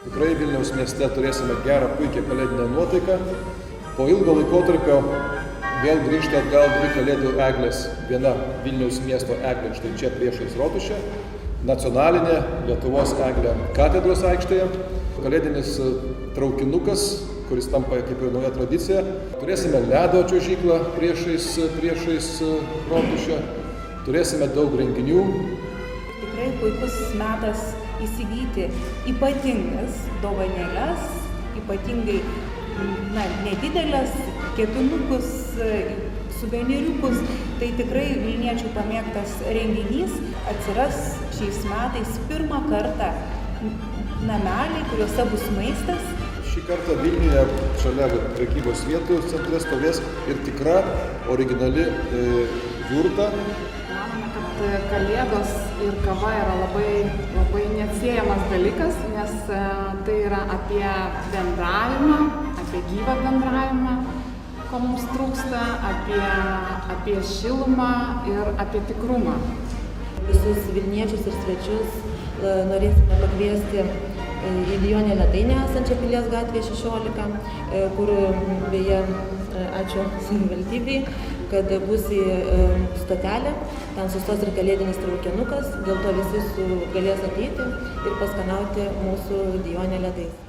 Tikrai Vilniaus mieste turėsime gerą, puikią kalėdinę nuotaiką. Po ilgo laikotarpio vėl grįžta atgal dvi kalėdų eglės. Viena Vilniaus miesto eglė štai čia priešais rotušę, nacionalinė Lietuvos eglė katedros aikštėje, kalėdinis traukinukas, kuris tampa kaip ir nauja tradicija. Turėsime ledo čiuožyklą priešais rotušę, turėsime daug renginių. Tikrai puikus metas įsigyti ypatingas dovanėles, ypatingai nedidelės, kėpinukus, suveniriukus. Tai tikrai vilniečių pamėgtas renginys. Atsiras šiais metais pirmą kartą nameliai, kuriuose bus maistas. Šį kartą Vilniuje šalia prekybos vietų centre stovės ir tikra originali jurta. Manome, kad kalėdos ir kava yra labai neatsiejamas dalykas, nes tai yra apie bendravimą, apie gyvą bendravimą, ko mums trūksta, apie šilumą ir apie tikrumą. Visus vilniečius ir svečius norėsime pakviesti į Dijonę Ledainę esančią Pilies gatvėje 16, kur beje, ačiū savivaldybei, kad bus į stotelę, ten sustos ir kalėdinis traukinukas, dėl to visi galės ateiti ir paskanauti mūsų Dijonę ledais.